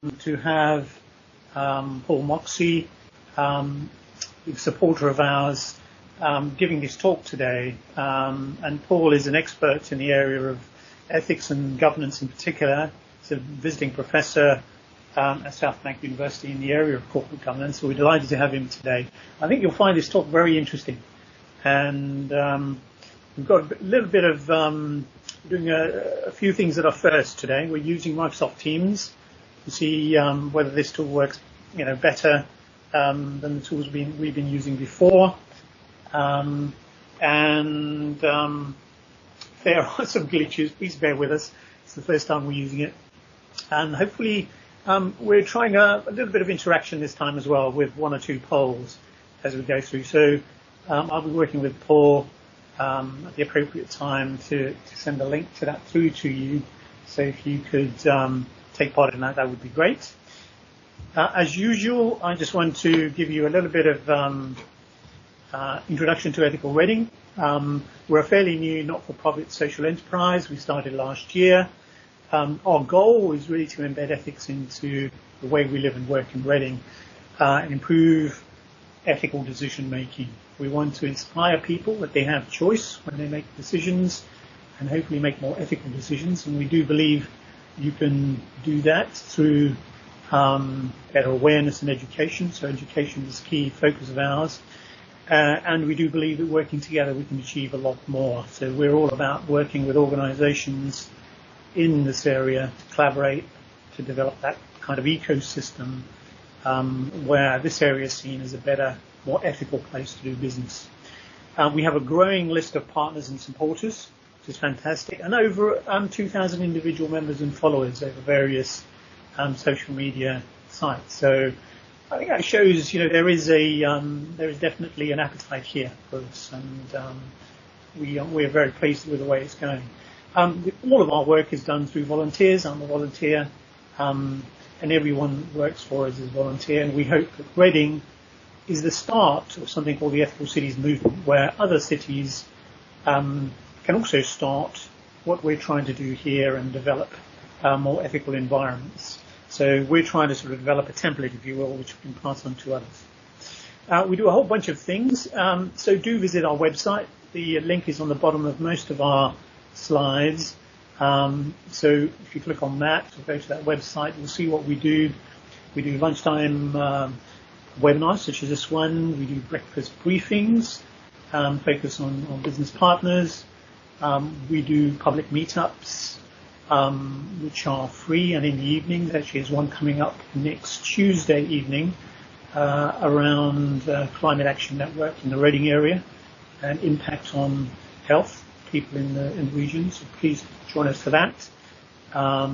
to have Paul Moxey, a supporter of ours, giving this talk today. And Paul is an expert in the area of ethics and governance in particular. He's a visiting professor at Southbank University in the area of corporate governance, so we're delighted to have him today. I think you'll find this talk very interesting. And we've got a little bit of doing a few things that are first today. We're using Microsoft Teams to see whether this tool works, better than the tools we've been using before. And there are some glitches. Please bear with us. It's the first time we're using it. And hopefully we're trying a little bit of interaction this time as well with one or two polls as we go through. So I'll be working with Paul at the appropriate time to send a link to that through to you. So if you could take part in that, that would be great. As usual, I just want to give you a little bit of introduction to ethical reading. We're a fairly new not-for-profit social enterprise. We started last year. Our goal is really to embed ethics into the way we live and work in Reading and improve ethical decision making. We want to inspire people that they have choice when they make decisions and hopefully make more ethical decisions. And we do believe you can do that through better awareness and education. So education is a key focus of ours. And we do believe that working together we can achieve a lot more. So we're all about working with organisations in this area to collaborate, to develop that kind of ecosystem where this area is seen as a better, more ethical place to do business. We have a growing list of partners and supporters, which is fantastic, and over 2,000 individual members and followers over various social media sites. So I think that shows, there is definitely an appetite here for us, and we're very pleased with the way it's going. All of our work is done through volunteers. I'm a volunteer, and everyone who works for us is volunteer, and we hope that Reading is the start of something called the Ethical Cities Movement, where other cities can also start what we're trying to do here and develop more ethical environments. So we're trying to sort of develop a template, if you will, which we can pass on to others. We do a whole bunch of things, so do visit our website. The link is on the bottom of most of our slides. So if you click on that or go to that website, you'll see what we do. We do lunchtime webinars such as this one. We do breakfast briefings, focus on business partners. We do public meetups, which are free and in the evenings. Actually, there's one coming up next Tuesday evening around Climate Action Network in the Reading area and impact on health, people in the region. So please join us for that. A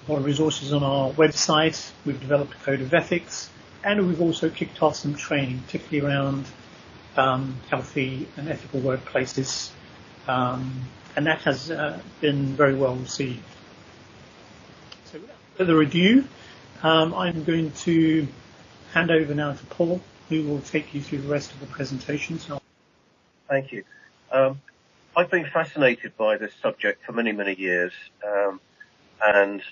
lot of resources on our website. We've developed a code of ethics, and we've also kicked off some training, particularly around healthy and ethical workplaces. And that has been very well received. So without further ado, I'm going to hand over now to Paul, who will take you through the rest of the presentation. So, thank you. I've been fascinated by this subject for many, many years, and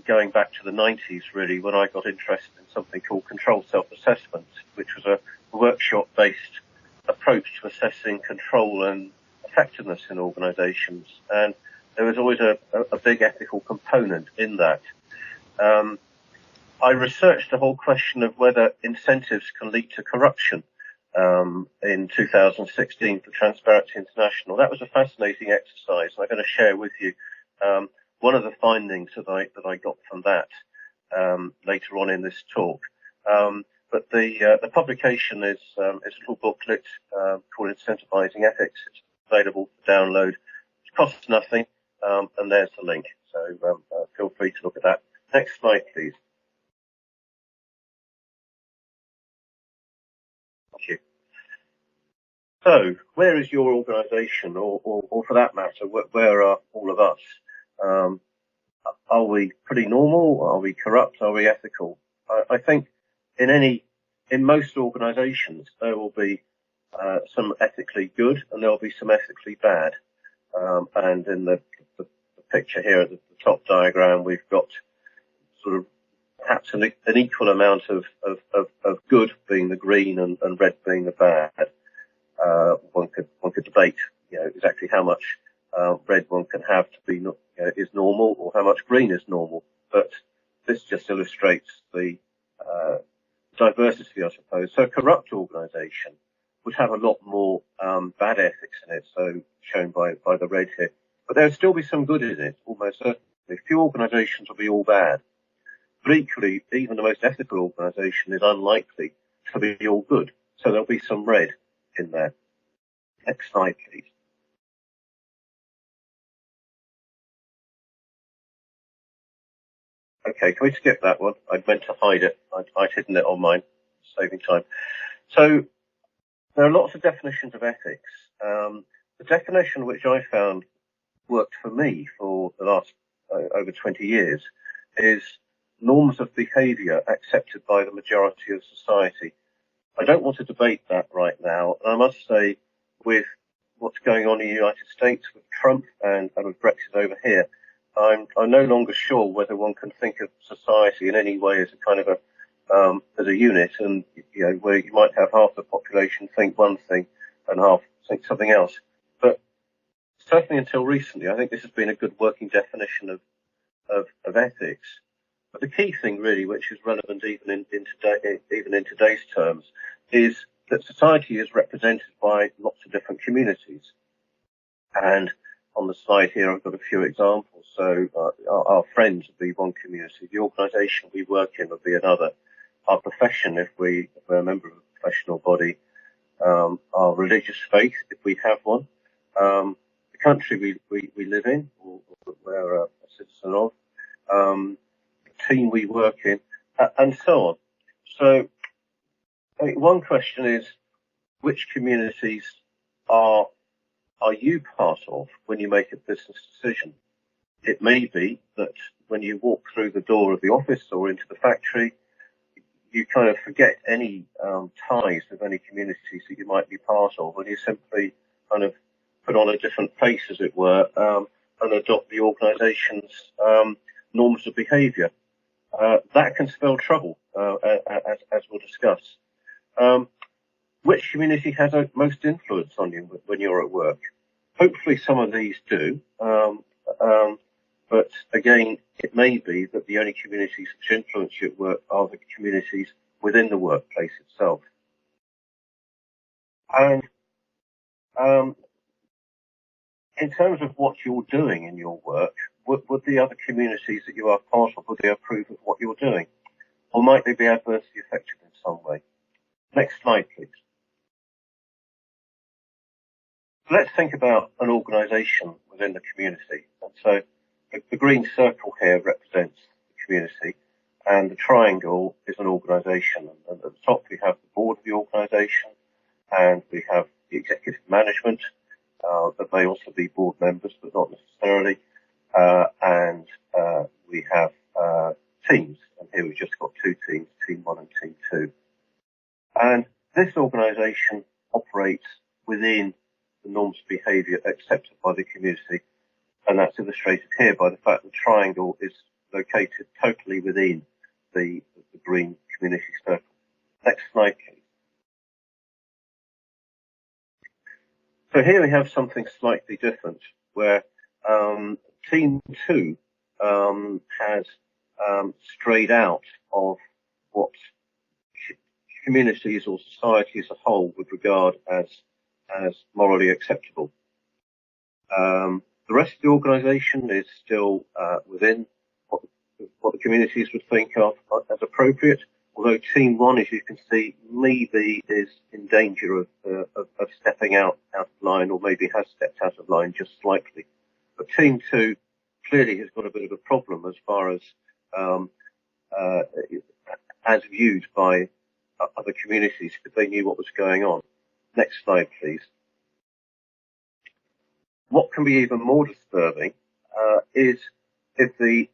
going back to the 90s, really, when I got interested in something called controlled self-assessment, which was a workshop-based approach to assessing control and effectiveness in organisations. And there was always a big ethical component in that. I researched the whole question of whether incentives can lead to corruption in 2016 for Transparency International. That was a fascinating exercise. I'm going to share with you one of the findings that I got from that later on in this talk. But the publication is a little booklet called Incentivising Ethics. It's available for download. It costs nothing, and there's the link. So feel free to look at that. Next slide, please. Thank you. So, where is your organisation, or for that matter, where are all of us? Are we pretty normal? Are we corrupt? Are we ethical? I think in most organisations there will be some ethically good and there will be some ethically bad. And in the picture here at the top diagram, we've got sort of perhaps an equal amount of good being the green and red being the bad. One could debate, exactly how much red one can have to be is normal, or how much green is normal. But this just illustrates the diversity, I suppose. So a corrupt organisation would have a lot more bad ethics in it, so shown by the red here. But there would still be some good in it, almost certainly. Few organisations will be all bad. But equally, even the most ethical organisation is unlikely to be all good. So there'll be some red in there. Next slide, please. Okay, can we skip that one? I meant to hide it. I'd hidden it on mine, saving time. So there are lots of definitions of ethics. The definition which I found worked for me for the last over 20 years is norms of behaviour accepted by the majority of society. I don't want to debate that right now. And I must say, with what's going on in the United States with Trump and with Brexit over here, I'm no longer sure whether one can think of society in any way as a kind of as a unit, and where you might have half the population think one thing and half think something else. But certainly until recently, I think this has been a good working definition of ethics. But the key thing really, which is relevant even in today's terms, is that society is represented by lots of different communities. And on the slide here, I've got a few examples. So our friends would be one community. The organisation we work in would be another. Our profession, if we're a member of a professional body. Our religious faith, if we have one. The country we live in, or we're a citizen of. The team we work in, and so on. So I think one question is, which communities are you part of when you make a business decision? It may be that when you walk through the door of the office or into the factory, you kind of forget any ties with any communities that you might be part of, and you simply kind of put on a different face, as it were, and adopt the organisation's norms of behaviour. That can spell trouble, as we'll discuss. Which community has most influence on you when you're at work? Hopefully some of these do, but again, it may be that the only communities which influence you at work are the communities within the workplace itself. And in terms of what you're doing in your work, would the other communities that you are part of, would they approve of what you're doing? Or might they be adversely affected in some way? Next slide, please. Let's think about an organisation within the community. And so the green circle here represents the community, and the triangle is an organisation. And at the top we have the board of the organisation, and we have the executive management. That may also be board members, but not necessarily. And we have teams, and here we've just got two teams, Team 1 and Team 2. And this organisation operates within the norms of behaviour accepted by the community, and that's illustrated here by the fact the triangle is located totally within the green community circle. Next slide, please. So here we have something slightly different, where Team 2 has strayed out of what communities or society as a whole would regard as morally acceptable. The rest of the organisation is still within what the communities would think of as appropriate, although Team 1, as you can see, maybe is in danger of stepping out of line, or maybe has stepped out of line just slightly. But Team 2 clearly has got a bit of a problem as far as viewed by other communities, because they knew what was going on. Next slide, please. What can be even more disturbing is if the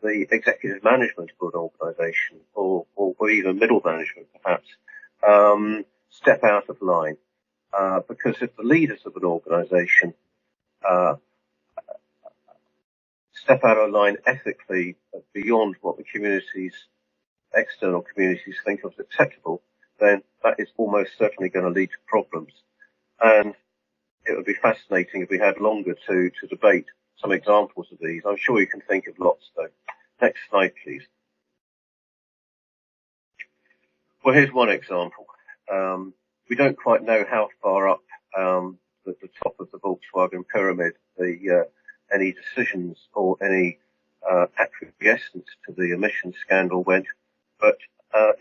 executive management of an organisation, or even middle management perhaps, step out of line. Because if the leaders of an organisation step out of line ethically beyond what the external communities think of as acceptable, then that is almost certainly going to lead to problems. And it would be fascinating if we had longer to debate some examples of these. I'm sure you can think of lots, though. Next slide, please. Well, here's one example. We don't quite know how far up the top of the Volkswagen pyramid any decisions or any acquiescence to the emissions scandal went, but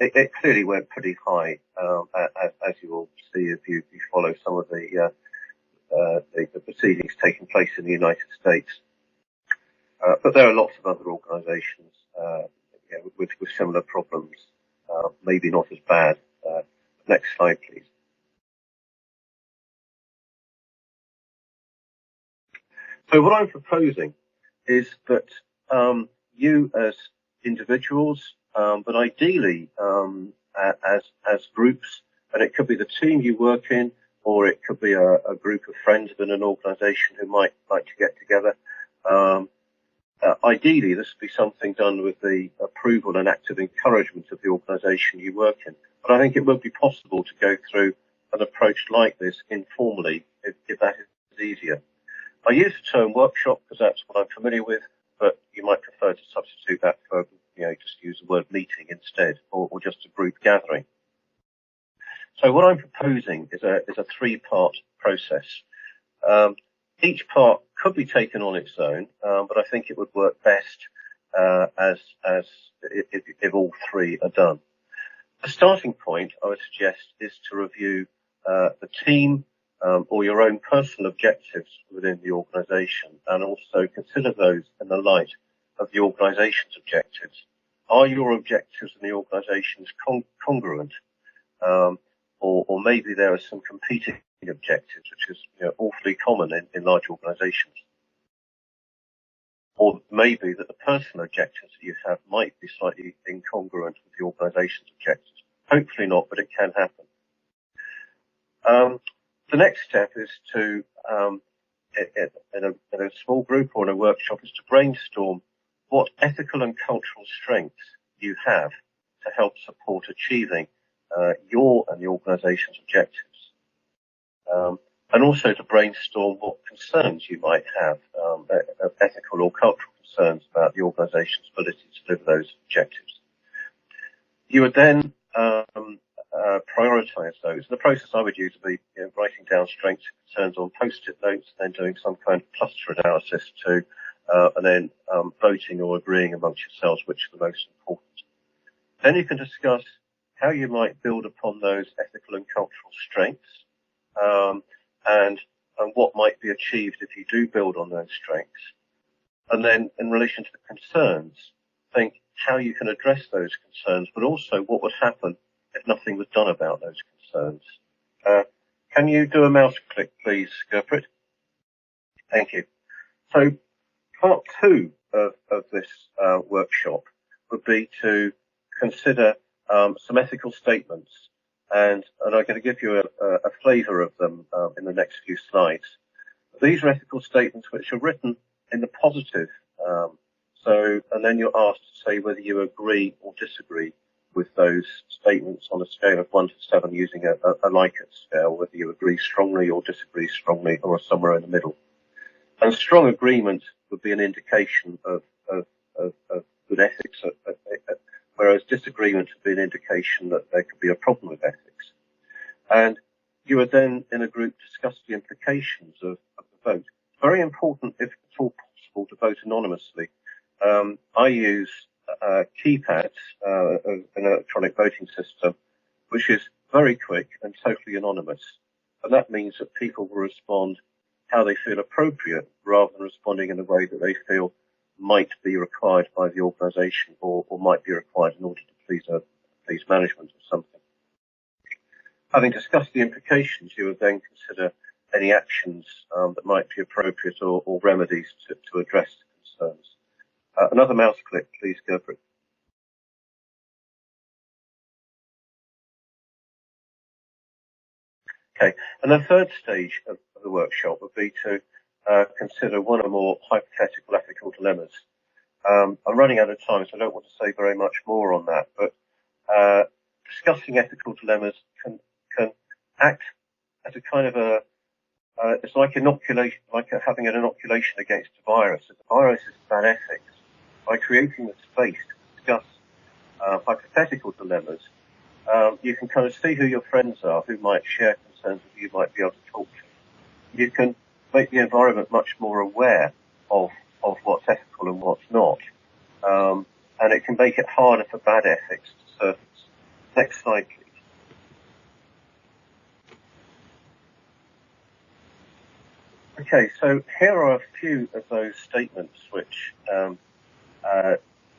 it clearly went pretty high, as you will see if you follow some of the proceedings taking place in the United States. But there are lots of other organisations with similar problems, maybe not as bad. Next slide, please. So what I'm proposing is that you as individuals, but ideally as groups, and it could be the team you work in, or it could be a group of friends within an organisation who might like to get together. Ideally, this would be something done with the approval and active encouragement of the organisation you work in. But I think it would be possible to go through an approach like this informally, if that is easier. I use the term workshop because that's what I'm familiar with, but you might prefer to substitute that for, just use the word meeting instead, or just a group gathering. So what I'm proposing is a three-part process. Each part could be taken on its own, but I think it would work best if all three are done. The starting point, I would suggest, is to review the team or your own personal objectives within the organisation, and also consider those in the light of the organisation's objectives. Are your objectives in the organisations congruent? Or maybe there are some competing objectives, which is awfully common in large organisations. Or maybe that the personal objectives that you have might be slightly incongruent with the organisation's objectives. Hopefully not, but it can happen. The next step is to, in a small group or in a workshop, is to brainstorm what ethical and cultural strengths you have to help support achieving your and the organisation's objectives. And also to brainstorm what concerns you might have, ethical or cultural concerns about the organisation's ability to deliver those objectives. You would then prioritise those. The process I would use would be writing down strengths and concerns on post-it notes, then doing some kind of cluster analysis too, and then voting or agreeing amongst yourselves which are the most important. Then you can discuss how you might build upon those ethical and cultural strengths, and what might be achieved if you do build on those strengths. And then in relation to the concerns, think how you can address those concerns, but also what would happen if nothing was done about those concerns. Can you do a mouse click, please, Gurpreet? Thank you. So part two of this workshop would be to consider some ethical statements, and I'm going to give you a flavour of them in the next few slides. These are ethical statements which are written in the positive, and then you're asked to say whether you agree or disagree with those statements on a scale of 1 to 7 using a Likert scale, whether you agree strongly or disagree strongly or somewhere in the middle. And strong agreement would be an indication of good ethics, whereas disagreement would be an indication that there could be a problem with ethics. And you would then, in a group, discuss the implications of the vote. Very important, if at all possible, to vote anonymously. I use keypads, an electronic voting system, which is very quick and totally anonymous. And that means that people will respond how they feel appropriate, rather than responding in a way that they feel might be required by the organisation or might be required in order to please management or something. Having discussed the implications, you would then consider any actions that might be appropriate or remedies to address the concerns. Another mouse click, please, Gurpreet. Okay, and the third stage of the workshop would be to consider one or more hypothetical ethical dilemmas. I'm running out of time, so I don't want to say very much more on that, but discussing ethical dilemmas can act as a kind of it's like inoculation, like having an inoculation against a virus. If the virus is bad ethics, by creating the space to discuss hypothetical dilemmas, you can kind of see who your friends are, who might share concerns that you might be able to talk to. You can make the environment much more aware of what's ethical and what's not. And it can make it harder for bad ethics to surface. Next slide, please. Okay, so here are a few of those statements which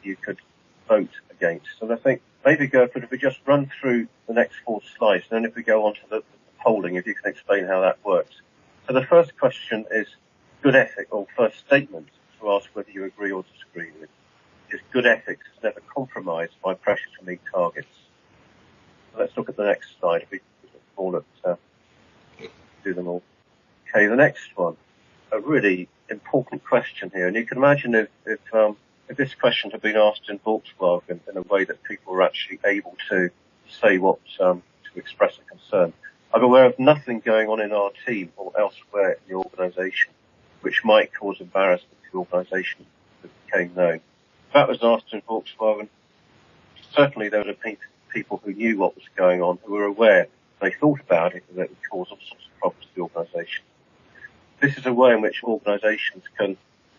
you could vote against. And I think maybe, Gertrude, if we just run through the next 4 slides, and then if we go on to the polling, if you can explain how that works. So the first question is good ethic, or first statement to ask whether you agree or disagree with. Is good ethics is never compromised by pressure to meet targets. So let's look at the next slide. If we all do them all. Okay, the next one, a really important question here, and you can imagine if this question had been asked in Volkswagen in a way that people were actually able to say what to express a concern. I'm aware of nothing going on in our team or elsewhere in the organisation which might cause embarrassment to the organisation that became known. If that was asked in Volkswagen, certainly there would have been people who knew what was going on, who were aware, they thought about it, and that it would cause all sorts of problems to the organisation. This is a way in which organisations can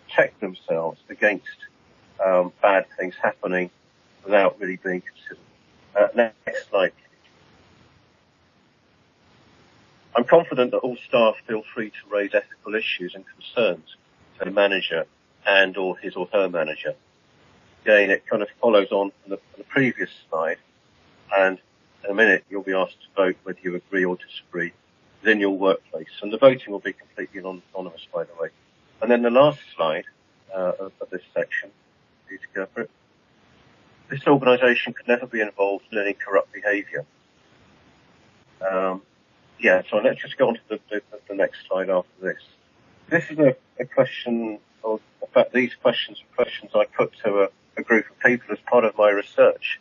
protect themselves against bad things happening without really being considered. Next slide, please. I'm confident that all staff feel free to raise ethical issues and concerns to the manager and or his or her manager. Again, it kind of follows on from the previous slide, and in a minute you'll be asked to vote whether you agree or disagree within your workplace, and the voting will be completely anonymous, by the way. And then the last slide of this section, please go for it. This organisation could never be involved in any corrupt behaviour. So let's just go on to the next slide after this. This is a question, or in fact these questions are questions I put to a group of people as part of my research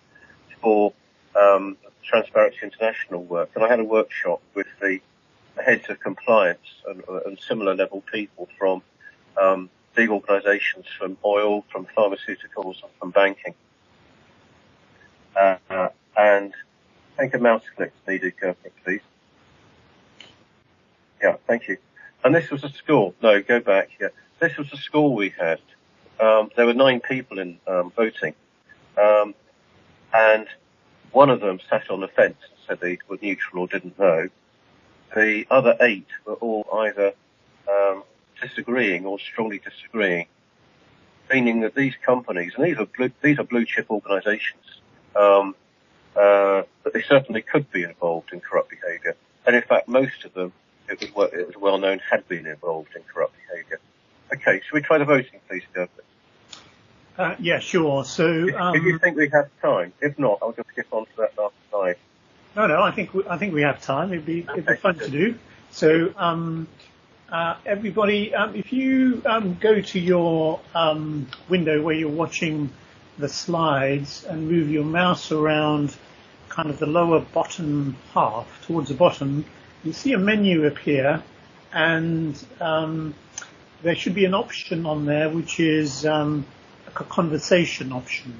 for Transparency International work, and I had a workshop with the heads of compliance and similar level people from big organisations, from oil, from pharmaceuticals, and from banking. And I think a mouse click needed, please. Yeah, thank you. And this was a score. No, go back here. This was a score we had. There were 9 people in voting, and one of them sat on the fence and said they were neutral or didn't know. The other 8 were all either disagreeing or strongly disagreeing, meaning that these companies, and these are blue chip organisations, but they certainly could be involved in corrupt behaviour. And in fact, most of them, it was well known, had been involved in corrupt behaviour. Okay, shall we try the voting, please, Gertrude? Yeah, sure. So, if you think we have time, if not, I'll just skip on to that last slide. No, I think we have time. It'd be fun to do. So, everybody, if you go to your window where you're watching the slides and move your mouse around kind of the lower bottom half towards the bottom, you see a menu appear, and there should be an option on there which is a conversation option.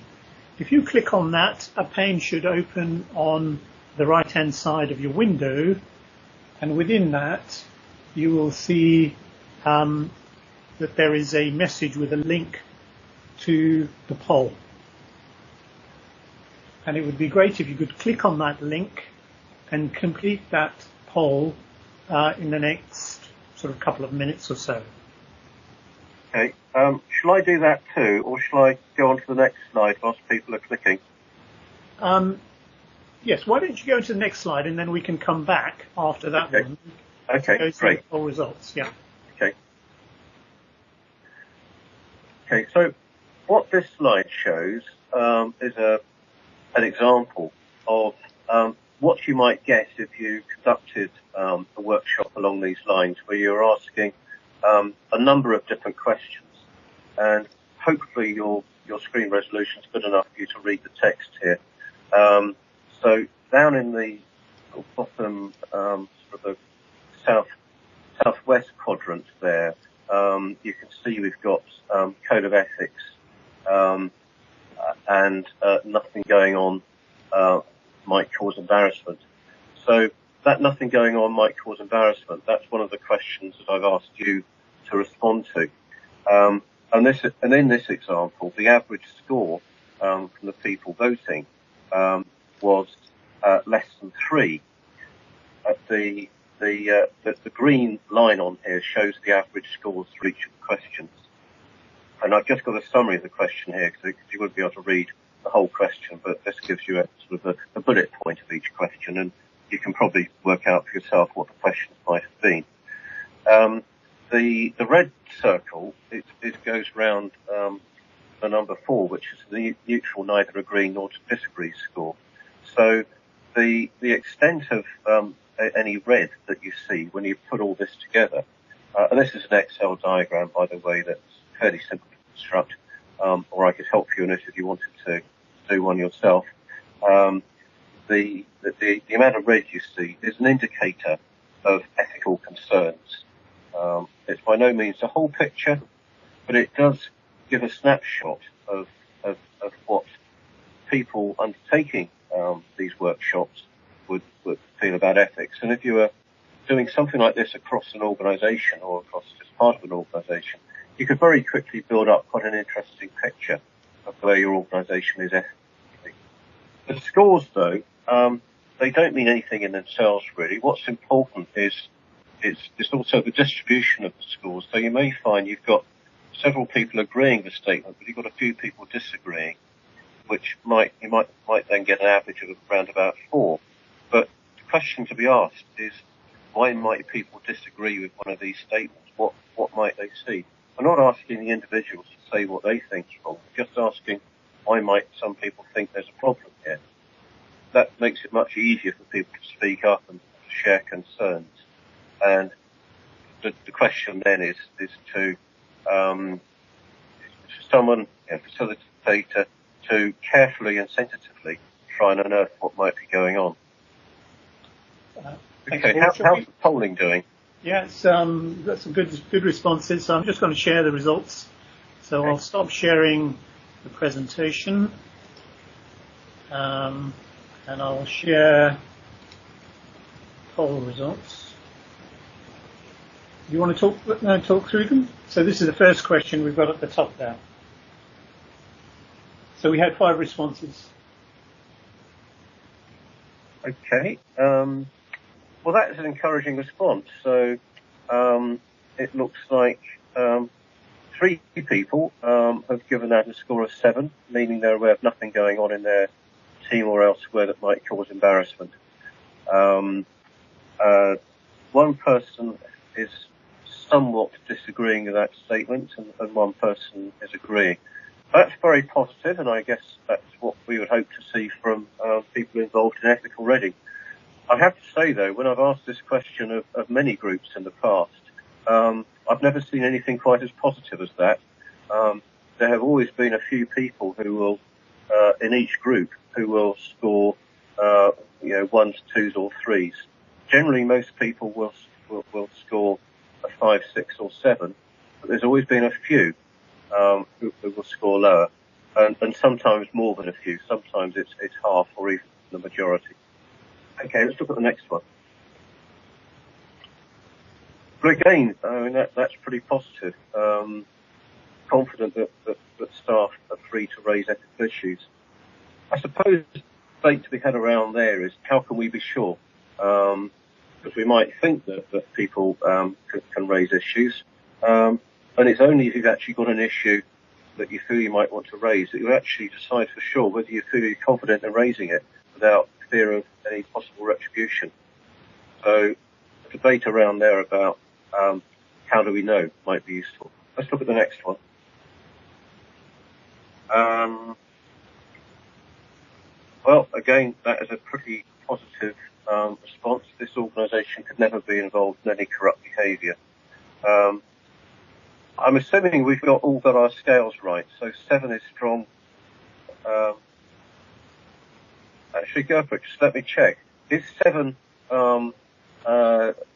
If you click on that, a pane should open on the right-hand side of your window, and within that you will see that there is a message with a link to the poll. And it would be great if you could click on that link and complete that poll in the next sort of couple of minutes or so. Okay. Shall I do that too, or shall I go on to the next slide whilst people are clicking? Yes, why don't you go to the next slide, and then we can come back after that one. Okay, go great. The poll results, yeah. Okay, so what this slide shows is an example of what you might get if you conducted a workshop along these lines, where you're asking a number of different questions, and hopefully your screen resolution is good enough for you to read the text here. So down in the bottom sort of the southwest quadrant there, you can see we've got code of ethics, and nothing going on might cause embarrassment. So that nothing going on might cause embarrassment. That's one of the questions that I've asked you to respond to. And in this example, the average score from the people voting was less than 3. The green line on here shows the average scores for each of the questions. And I've just got a summary of the question here because you wouldn't be able to read the whole question, but this gives you a sort of a bullet point of each question, and you can probably work out for yourself what the questions might have been. The red circle, it goes round the number 4, which is the neutral, neither agree nor to disagree score. So the extent of any red that you see when you put all this together, and this is an Excel diagram, by the way, that's fairly simple to construct, or I could help you in it if you wanted to do one yourself. The amount of red you see is an indicator of ethical concerns. It's by no means the whole picture, but it does give a snapshot of what people undertaking these workshops would feel about ethics. And if you were doing something like this across an organisation or across just part of an organisation, you could very quickly build up quite an interesting picture of where your organisation is ethically. The scores, though, they don't mean anything in themselves, really. What's important is also the distribution of the scores. So you may find you've got several people agreeing with the statement, but you've got a few people disagreeing, which you might then get an average of around about 4. But the question to be asked is, why might people disagree with one of these statements? What might they see? I'm not asking the individuals to say what they think is wrong, just asking why might some people think there's a problem here. That makes it much easier for people to speak up and share concerns. And the question then is to someone, facilitator, to carefully and sensitively try and unearth what might be going on. Okay, how's the polling doing? Yeah, it's got some good responses. So I'm just going to share the results. So okay. I'll stop sharing the presentation, and I'll share poll results. Do you want to talk through them? So this is the first question we've got at the top there. So we had 5 responses. Okay. Well, that is an encouraging response. So it looks like 3 people have given that a score of 7, meaning they're aware of nothing going on in their team or elsewhere that might cause embarrassment. 1 person is somewhat disagreeing with that statement, and 1 person is agreeing. That's very positive, and I guess that's what we would hope to see from people involved in ethical reading. I have to say, though, when I've asked this question of many groups in the past, I've never seen anything quite as positive as that. There have always been a few people who will, in each group, who will score, 1s, 2s, or 3s. Generally, most people will score a 5, 6, or 7, but there's always been a few who will score lower, and sometimes more than a few. Sometimes it's half or even the majority. Okay, let's look at the next one. But again, I mean, that's pretty positive. Confident that staff are free to raise ethical issues. I suppose the debate to be had around there is, how can we be sure? Because we might think that people can raise issues, and it's only if you've actually got an issue that you feel you might want to raise that you actually decide for sure whether you feel you're confident in raising it without fear of any possible retribution. So the debate around there about how do we know might be useful. Let's look at the next one. Well, again, that is a pretty positive response. This organisation could never be involved in any corrupt behaviour. I'm assuming we've all got our scales right. So 7 is strong. Actually, go for it. Just let me check. Is 7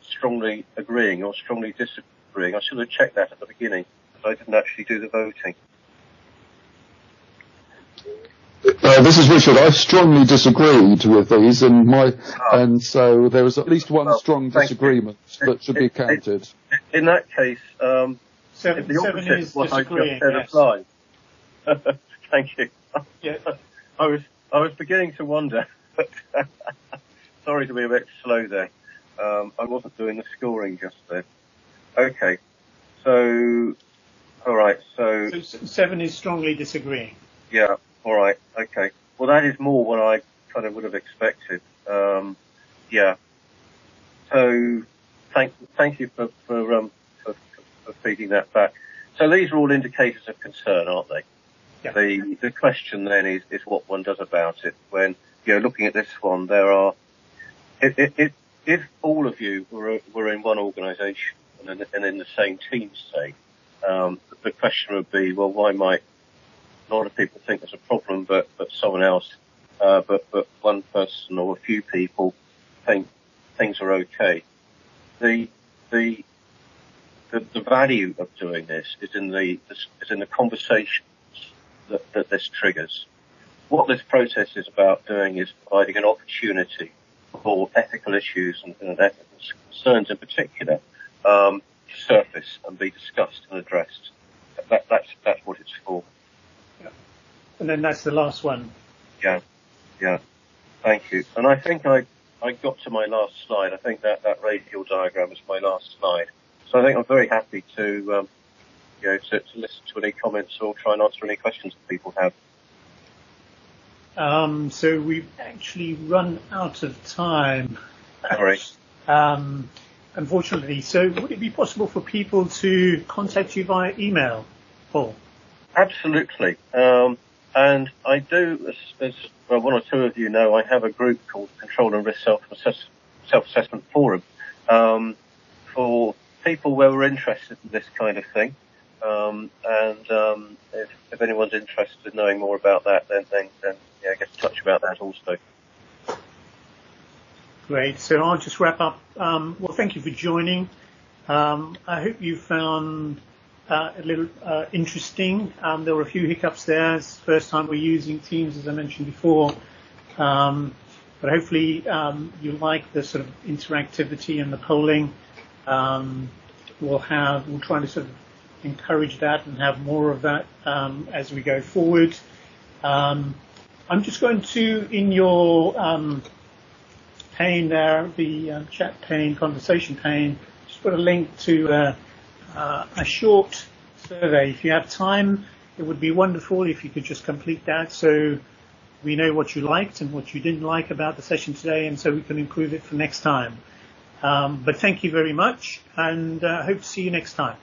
strongly agreeing or strongly disagreeing? I should have checked that at the beginning, because I didn't actually do the voting. This is Richard. I strongly disagreed with these, and so there was at least one strong disagreement that should be counted. In that case, seven is what disagreeing. I just said applies. Thank you. Yeah. I was beginning to wonder. Sorry to be a bit slow there. I wasn't doing the scoring just then. Okay. So, all right. So 7 is strongly disagreeing. Yeah. All right. Okay. Well, that is more what I kind of would have expected. Yeah. So, thank you for feeding that back. So these are all indicators of concern, aren't they? Yeah. The question then is what one does about it. When you're looking at this one, there are, if all of you were in one organisation and in the same team, say, the question would be, well, why might a lot of people think there's a problem, but someone else, but one person or a few people think things are okay. The value of doing this is in the conversations that this triggers. What this process is about doing is providing an opportunity for ethical issues and ethical concerns in particular to surface and be discussed and addressed. That's what it's for. Yeah. And then that's the last one. Yeah. Thank you. And I think I got to my last slide. I think that radial diagram is my last slide. So I think I'm very happy to listen to any comments or try and answer any questions that people have. So we've actually run out of time. Sorry. Unfortunately. So would it be possible for people to contact you via email, Paul? Absolutely. And I do, as well, one or two of you know, I have a group called Control and Risk Self-Assessment Forum for people where we're interested in this kind of thing. If anyone's interested in knowing more about that, then get in touch about that also. Great. So I'll just wrap up. Well, thank you for joining. I hope you found a little interesting. There were a few hiccups there. It's the first time we're using Teams, as I mentioned before. But hopefully you like the sort of interactivity and the polling. We'll try to sort of encourage that and have more of that as we go forward. I'm just going to, in your pane there, the chat pane, conversation pane, just put a link to a short survey. If you have time, it would be wonderful if you could just complete that so we know what you liked and what you didn't like about the session today, and so we can improve it for next time. But thank you very much, and hope to see you next time.